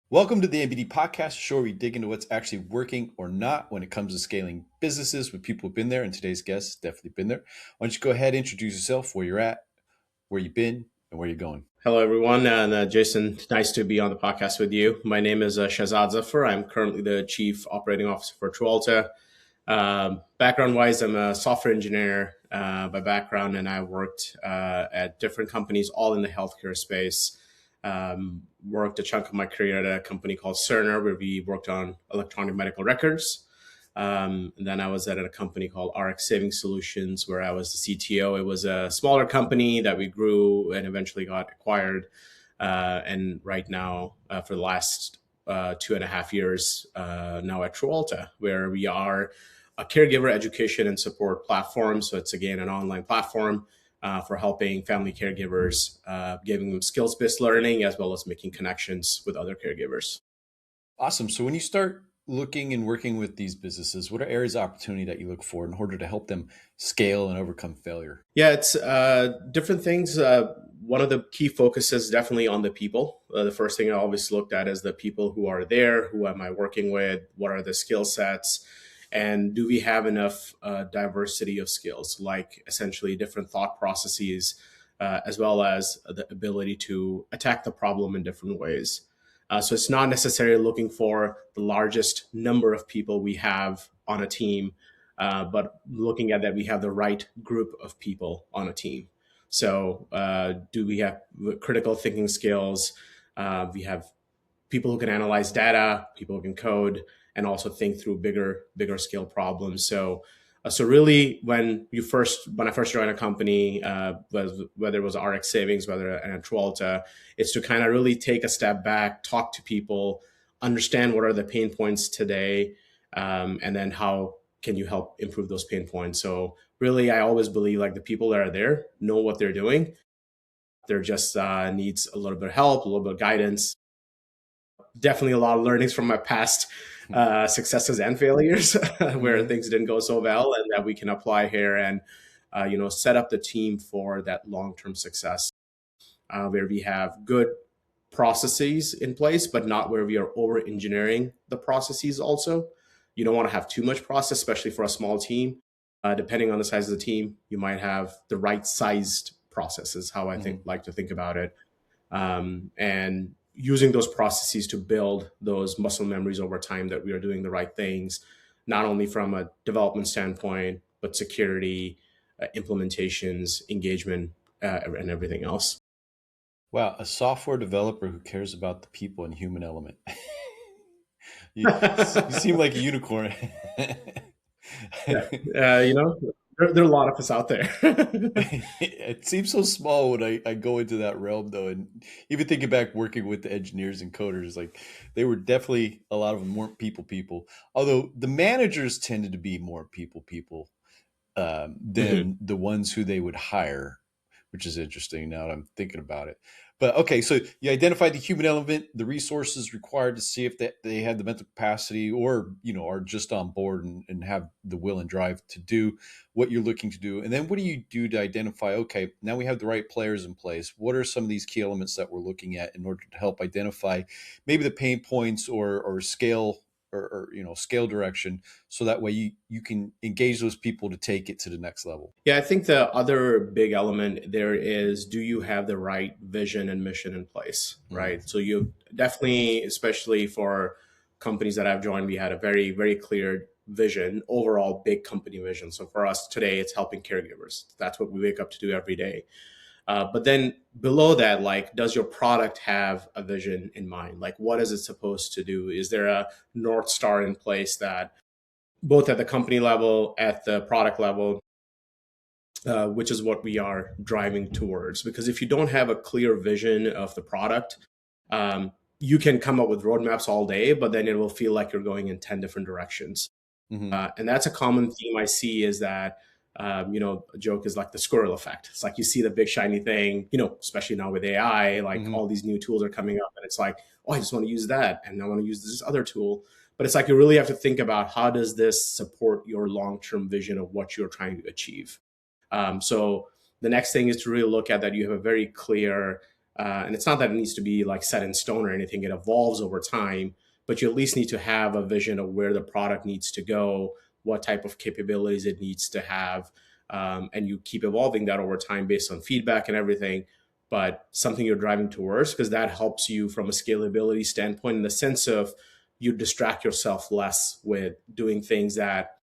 Welcome to the MBD podcast, a show where we dig into what's actually working or not when it comes to scaling businesses with people who've been there. And today's guest has definitely been there. Why don't you go ahead, introduce yourself, where you're at, where you've been, and where you're going. Hello, everyone. And Jason, nice to be on the podcast with you. My name is Shahzad Zafar. I'm currently the Chief Operating Officer for TrueAlta. Background-wise, I'm a software engineer by background, and I worked at different companies, all in the healthcare space. Worked a chunk of my career at a company called Cerner, where we worked on electronic medical records. And then I was at a company called RX Saving Solutions, where I was the CTO. It was a smaller company that we grew and eventually got acquired. And right now, for the last 2.5 years, now at TrueAlta, where we are a caregiver education and support platform. So it's, again, an online platform for helping family caregivers, giving them skills-based learning, as well as making connections with other caregivers. Awesome. So when you start looking and working with these businesses, what are areas of opportunity that you look for in order to help them scale and overcome failure? Yeah, it's different things. One of the key focuses definitely on the people. The first thing I always looked at is the people who are there. Who am I working with? What are the skill sets? And do we have enough diversity of skills, like essentially different thought processes, as well as the ability to attack the problem in different ways? So it's not necessarily looking for the largest number of people we have on a team, but looking at that we have the right group of people on a team. So do we have critical thinking skills? We have people who can analyze data, people who can code, and also think through bigger scale problems. So really, when I first joined a company, whether it was RX Savings, whether at TrueAlta, it's to kind of really take a step back, talk to people, understand what are the pain points today, and then how can you help improve those pain points. So really, I always believe like the people that are there know what they're doing. They're just needs a little bit of help, a little bit of guidance. Definitely a lot of learnings from my past successes and failures where things didn't go so well, and that we can apply here and set up the team for that long-term success, where we have good processes in place, but not where we are over engineering the processes. Also, you don't want to have too much process, especially for a small team. Depending on the size of the team, you might have the right sized processes, how I like to think about it. And using those processes to build those muscle memories over time, that we are doing the right things, not only from a development standpoint, but security, implementations, engagement, and everything else. Wow, a software developer who cares about the people and human element. You seem like a unicorn. Yeah, there are a lot of us out there. It seems so small when I go into that realm, though. And even thinking back working with the engineers and coders, like they were definitely, a lot of them weren't people. Although the managers tended to be more people Mhm. than the ones who they would hire, which is interesting now that I'm thinking about it. But okay, so you identify the human element, the resources required to see if they have the mental capacity, or are just on board and have the will and drive to do what you're looking to do. And then what do you do to identify, okay, now we have the right players in place. What are some of these key elements that we're looking at in order to help identify maybe the pain points or scale or scale direction, so that way you can engage those people to take it to the next level? Yeah, I think the other big element there is, do you have the right vision and mission in place, Mm. right? So you definitely, especially for companies that I've joined, we had a very, very clear vision, overall big company vision. So for us today, it's helping caregivers. That's what we wake up to do every day. But then below that, like, does your product have a vision in mind? Like, what is it supposed to do? Is there a North Star in place that both at the company level, at the product level, which is what we are driving towards? Because if you don't have a clear vision of the product, you can come up with roadmaps all day, but then it will feel like you're going in 10 different directions. Mm-hmm. And that's a common theme I see, is that, a joke is like the squirrel effect. It's like you see the big shiny thing, especially now with AI, like Mm-hmm. all these new tools are coming up, and it's like, oh, I just want to use that, and I want to use this other tool. But it's like you really have to think about, how does this support your long-term vision of what you're trying to achieve? So the next thing is to really look at that you have a very clear And it's not that it needs to be like set in stone or anything, it evolves over time, but you at least need to have a vision of where the product needs to go, what type of capabilities it needs to have. And you keep evolving that over time based on feedback and everything, but something you're driving towards, because that helps you from a scalability standpoint in the sense of you distract yourself less with doing things that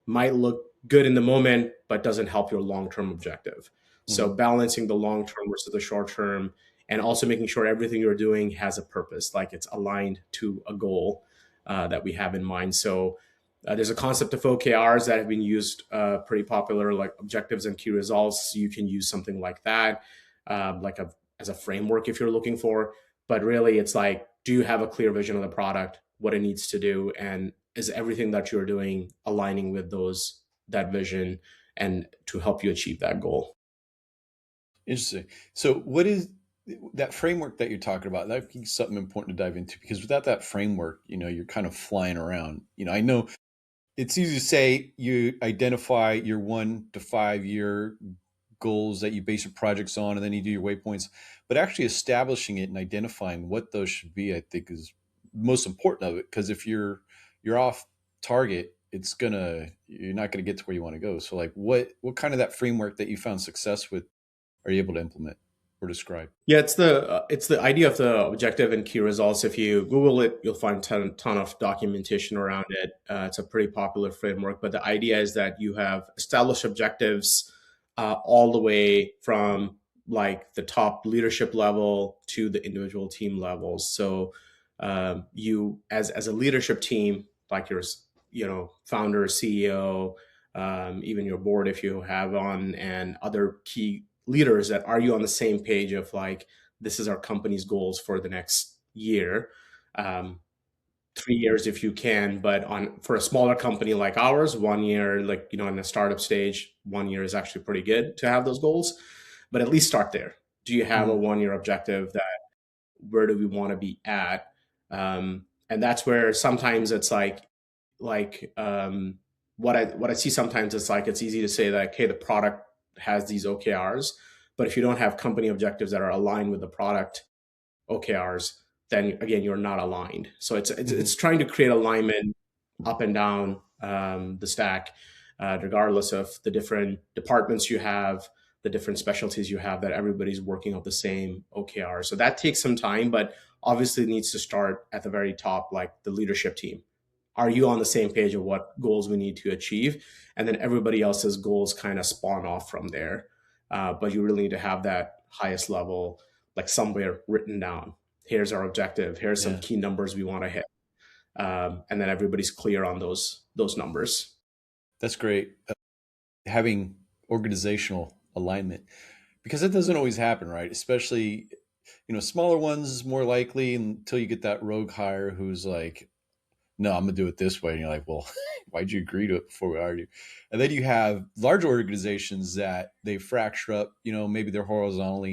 might look good in the moment, but doesn't help your long term objective. So, Hmm. balancing the long term versus the short term, and also making sure everything you're doing has a purpose, like it's aligned to a goal that we have in mind. So, there's a concept of OKRs that have been used pretty popular, like objectives and key results. You can use something like that, like as a framework if you're looking for. But really, it's like, do you have a clear vision of the product, what it needs to do, and is everything that you're doing aligning with that vision and to help you achieve that goal? Interesting. So, what is that framework that you're talking about? That be something important to dive into because without that framework, you're kind of flying around. I know it's easy to say you identify your 1 to 5 year goals that you base your projects on, and then you do your waypoints. But actually establishing it and identifying what those should be, I think, is most important of it. Because if you're off target, you're not gonna get to where you want to go. So, like, what kind of that framework that you found success with are you able to implement or describe? Yeah, it's the idea of the objective and key results. If you Google it, you'll find ton of documentation around it. It's a pretty popular framework, but the idea is that you have established objectives all the way from like the top leadership level to the individual team levels. So you, as a leadership team, like your founder, CEO, even your board if you have on, and other key leaders, that are you on the same page of like, this is our company's goals for the next year, um, 3 years if you can, but on for a smaller company like ours, 1 year, like in a startup stage, 1 year is actually pretty good to have those goals, but at least start there. Do you have a Hmm. 1 year objective? That where do we want to be at? And that's where sometimes it's like what I see sometimes, it's like it's easy to say that, hey, the product has these OKRs, but if you don't have company objectives that are aligned with the product OKRs, then again you're not aligned. So Hmm. it's trying to create alignment up and down the stack, regardless of the different departments you have, the different specialties you have, that everybody's working on the same OKR. So that takes some time, but obviously it needs to start at the very top, like the leadership team. Are you on the same page of what goals we need to achieve? And then everybody else's goals kind of spawn off from there. But you really need to have that highest level, like somewhere written down. Here's our objective. Here's some Yeah, key numbers we want to hit, and then everybody's clear on those numbers. that's great. Having organizational alignment because it doesn't always happen, right? Especially smaller ones is more likely until you get that rogue hire who's like, no, I'm gonna do it this way. And you're like, well, why'd you agree to it before we hired you? And then you have large organizations that they fracture up, maybe they're a horizontal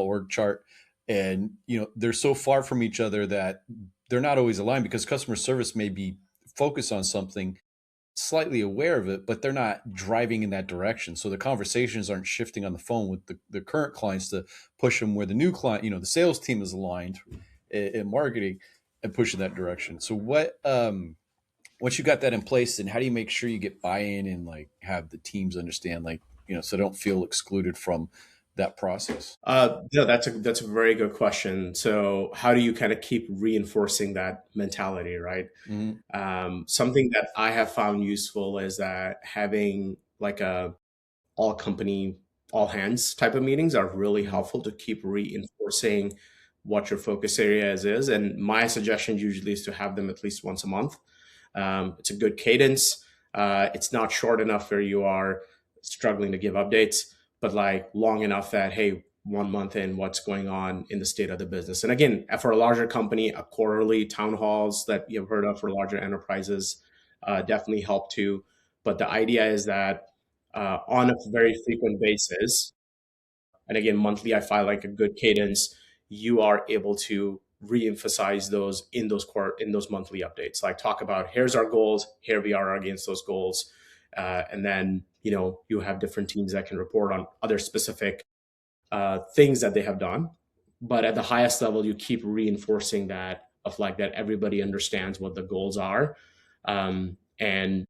org chart. And, they're so far from each other that they're not always aligned because customer service may be focused on something, slightly aware of it, but they're not driving in that direction. So the conversations aren't shifting on the phone with the current clients to push them where the new client, the sales team is aligned in marketing and push in that direction. So once you got that in place, then how do you make sure you get buy-in and like have the teams understand, like, so they don't feel excluded from that process? No, that's a very good question. So how do you kind of keep reinforcing that mentality, right? Mm-hmm. Something that I have found useful is that having like a all company, all hands type of meetings are really Mm-hmm. helpful to keep reinforcing what your focus areas is. And my suggestion usually is to have them at least once a month. It's a good cadence. It's not short enough where you are struggling to give updates, but like long enough that, hey, 1 month in, what's going on in the state of the business. And again, for a larger company, a quarterly town halls that you've heard of for larger enterprises definitely help too. But the idea is that on a very frequent basis, and again, monthly, I find like a good cadence, you are able to re-emphasize those in those monthly updates. Like talk about, here's our goals, here we are against those goals, and then you have different teams that can report on other specific things that they have done. But at the highest level, you keep reinforcing that of like that everybody understands what the goals are, and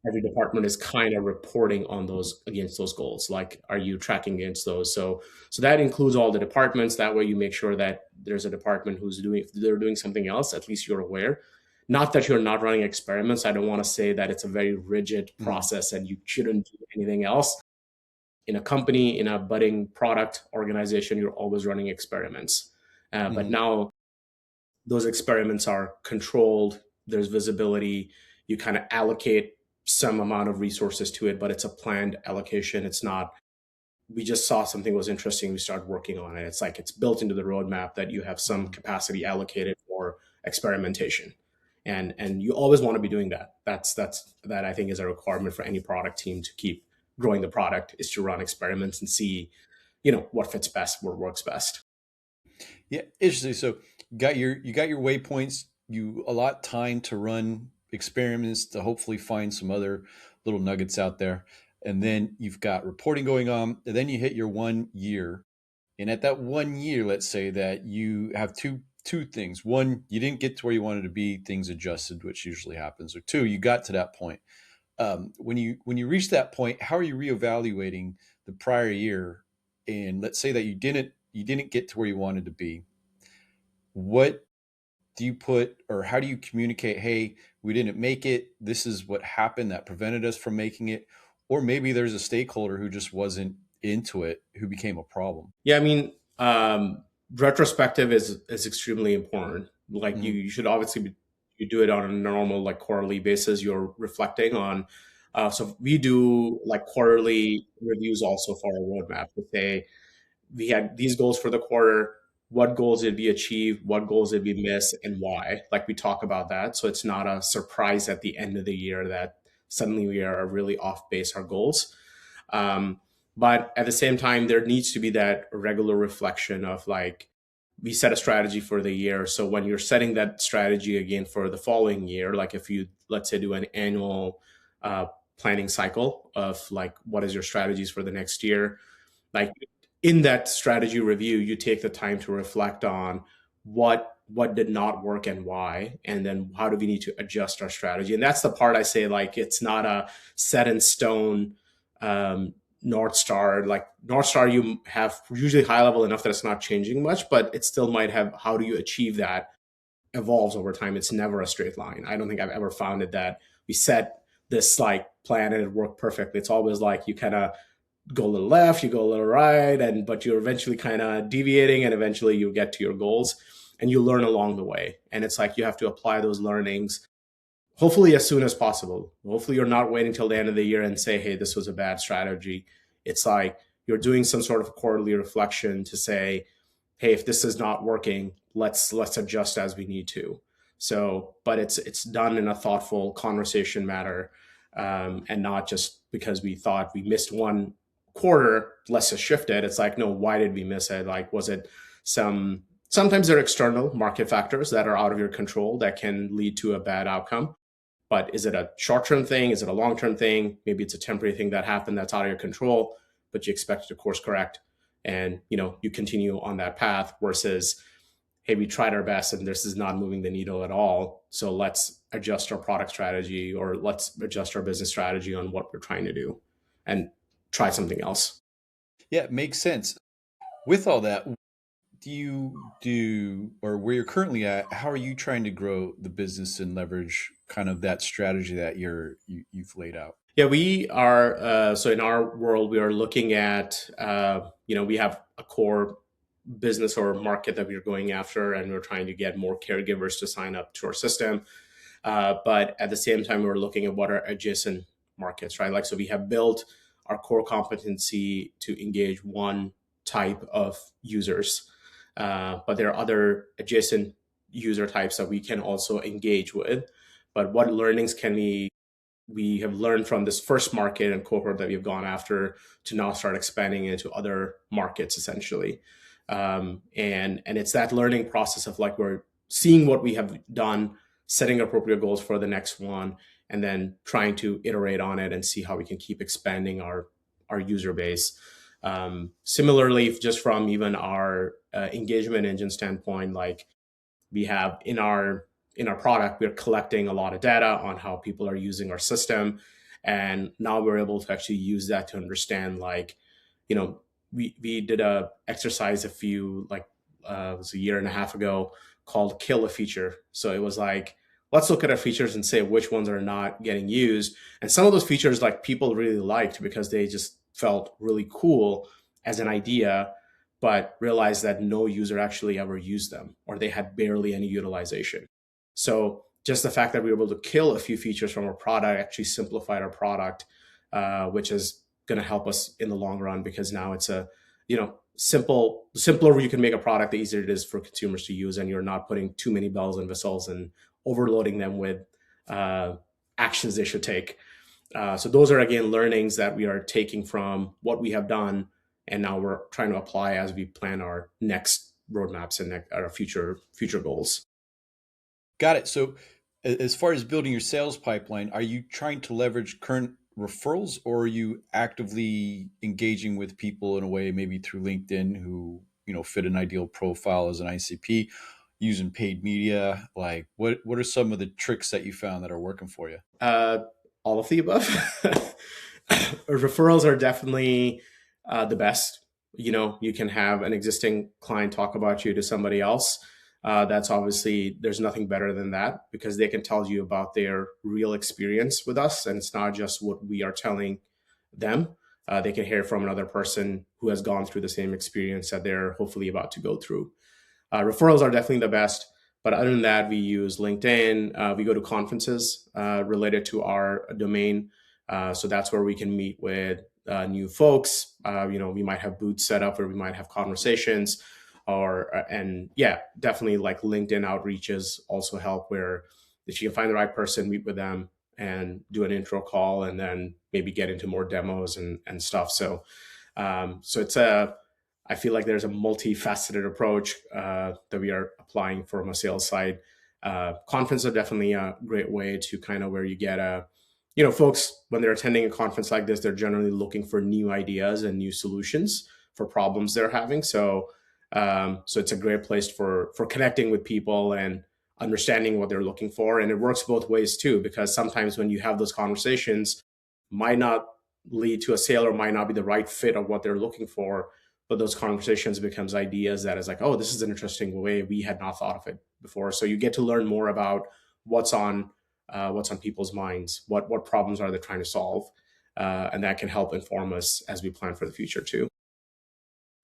every department is kind of reporting on those against those goals. Like, are you tracking against those? So that includes all the departments. That way, you make sure that there's a department who's doing if they're doing something else. At least you're aware. Not that you're not running experiments. I don't want to say that it's a very rigid Mm, process and you shouldn't do anything else. In a company, in a budding product organization, you're always running experiments. But mhm, now those experiments are controlled, there's visibility, you kind of allocate some amount of resources to it, but it's a planned allocation. It's not, we just saw something was interesting, we started working on it. It's like it's built into the roadmap that you have some mhm. capacity allocated for experimentation. And you always want to be doing that. That I think is a requirement for any product team to keep growing the product, is to run experiments and see, what fits best, what works best. Yeah, interesting. So you got your waypoints. You allot time to run experiments to hopefully find some other little nuggets out there, and then you've got reporting going on. And then you hit your 1 year, and at that 1 year, let's say that you have two things. One, you didn't get to where you wanted to be; things adjusted, which usually happens. Or two, you got to that point. When you reach that point, how are you reevaluating the prior year? And let's say that you didn't get to where you wanted to be. What do you put, or how do you communicate, hey, we didn't make it, this is what happened that prevented us from making it? Or maybe there's a stakeholder who just wasn't into it, who became a problem. Yeah, I mean, retrospective is extremely important. Like you, Mm-hmm. you should obviously you do it on a normal like quarterly basis. You're reflecting on. So we do like quarterly reviews also for our roadmap to say we had these goals for the quarter. What goals did we achieve? What goals did we miss, and why? Like we talk about that, so it's not a surprise at the end of the year that suddenly we are really off base our goals. Um, but at the same time, there needs to be that regular reflection of like, we set a strategy for the year. So when you're setting that strategy again for the following year, like if you, let's say, do an annual planning cycle of like, what is your strategies for the next year? Like in that strategy review, you take the time to reflect on what did not work and why, and then how do we need to adjust our strategy. And that's the part I say, like, it's not a set in stone um, North Star. Like North Star, you have usually high level enough that it's not changing much, but it still might have, how do you achieve that, evolves over time. It's never a straight line. I don't think I've ever found it that we set this like plan and it worked perfectly. It's always like you kind of go a little left, you go a little right, and but you're eventually kind of deviating, and eventually you get to your goals, and you learn along the way. And it's like you have to apply those learnings hopefully as soon as possible. Hopefully you're not waiting till the end of the year and say, hey, this was a bad strategy. It's like you're doing some sort of quarterly reflection to say, hey, if this is not working, let's adjust as we need to. So, but it's done in a thoughtful conversation matter, and not just because we thought we missed one quarter, let's just shift it. It's like, no, why did we miss it? Like, was it sometimes there are external market factors that are out of your control that can lead to a bad outcome. But is it a short term thing? Is it a long term thing? Maybe it's a temporary thing that happened that's out of your control, but you expect it to course correct, and you continue on that path. Versus, hey, we tried our best and this is not moving the needle at all. So let's adjust our product strategy, or let's adjust our business strategy on what we're trying to do, and try something else. Yeah, it makes sense. With all that, do you do, or where you're currently at, how are you trying to grow the business and leverage kind of that strategy that you've laid out? Yeah, we are. So in our world, we are looking at, we have a core business or market that we're going after, and we're trying to get more caregivers to sign up to our system. But at the same time, we're looking at what are adjacent markets, right? Like, so we have built our core competency to engage one type of users, but there are other adjacent user types that we can also engage with. But what learnings can we have learned from this first market and cohort that we've gone after to now start expanding into other markets essentially. And it's that learning process of like, we're seeing what we have done, setting appropriate goals for the next one, and then trying to iterate on it and see how we can keep expanding our user base. Similarly, just from even our engagement engine standpoint, like we have in our product, we're collecting a lot of data on how people are using our system, and now we're able to actually use that to understand, like, you know, we did a exercise a few, like, it was a year and a half ago, called kill a feature. So it was like, let's look at our features and say which ones are not getting used. And some of those features, like, people really liked because they just felt really cool as an idea, but realized that no user actually ever used them, or they had barely any utilization. So just the fact that we were able to kill a few features from our product actually simplified our product, which is going to help us in the long run, because now it's a, the simpler you can make a product, the easier it is for consumers to use, and you're not putting too many bells and whistles and overloading them with uh, actions they should take. So those are, again, learnings that we are taking from what we have done, and now we're trying to apply as we plan our next roadmaps and our future goals. Got it. So, as far as building your sales pipeline, are you trying to leverage current referrals, or are you actively engaging with people in a way, maybe through LinkedIn, who fit an ideal profile as an ICP, using paid media? Like, what are some of the tricks that you found that are working for you? Uh, all of the above. Referrals are definitely the best. You can have an existing client talk about you to somebody else. That's obviously, there's nothing better than that, because they can tell you about their real experience with us, and it's not just what we are telling them. They can hear from another person who has gone through the same experience that they're hopefully about to go through. Referrals are definitely the best. But other than that, we use LinkedIn. We go to conferences related to our domain. So that's where we can meet with new folks. We might have booths set up where we might have conversations, and yeah, definitely, like, LinkedIn outreaches also help, where if you can find the right person, meet with them and do an intro call, and then maybe get into more demos and stuff. So it's I feel like there's a multifaceted approach that we are applying from a sales side. Conference are definitely a great way to kind of, where you get folks, when they're attending a conference like this, they're generally looking for new ideas and new solutions for problems they're having. So it's a great place for connecting with people and understanding what they're looking for. And it works both ways too, because sometimes when you have those conversations, might not lead to a sale, or might not be the right fit of what they're looking for, but those conversations becomes ideas that is like, oh, this is an interesting way, we had not thought of it before. So you get to learn more about what's on people's minds, what problems are they trying to solve, and that can help inform us as we plan for the future too.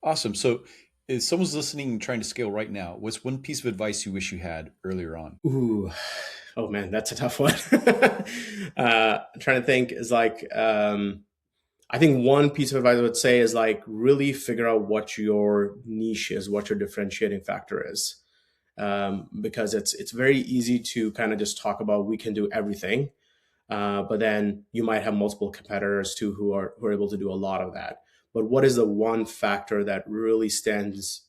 Awesome. So, if someone's listening and trying to scale right now, what's one piece of advice you wish you had earlier on? Ooh, oh man, that's a tough one. I'm trying to think. Is like, I think one piece of advice I would say is, like, really figure out what your niche is, what your differentiating factor is, because it's very easy to kind of just talk about we can do everything, but then you might have multiple competitors too who are able to do a lot of that. But what is the one factor that really stands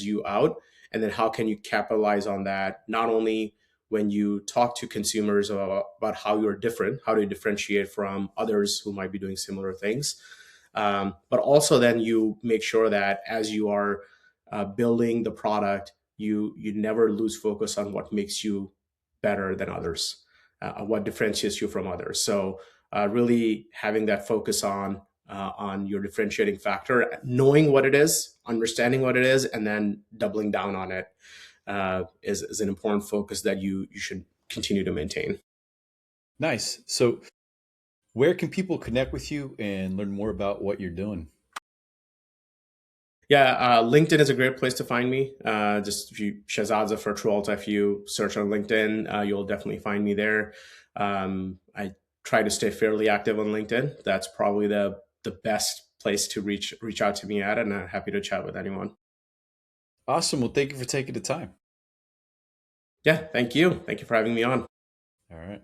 you out? And then how can you capitalize on that? Not only when you talk to consumers about how you're different, how do you differentiate from others who might be doing similar things, but also then you make sure that as you are building the product, you never lose focus on what makes you better than others, what differentiates you from others. So really having that focus on your differentiating factor, knowing what it is, understanding what it is, and then doubling down on it is an important focus that you should continue to maintain. Nice. So, where can people connect with you and learn more about what you're doing? Yeah, LinkedIn is a great place to find me. Just if you Shahzad Zafar TrueAlta, if you search on LinkedIn, you'll definitely find me there. I try to stay fairly active on LinkedIn. That's probably the best place to reach out to me at, and I'm happy to chat with anyone. Awesome. Well, thank you for taking the time. Yeah, thank you. Thank you for having me on. All right.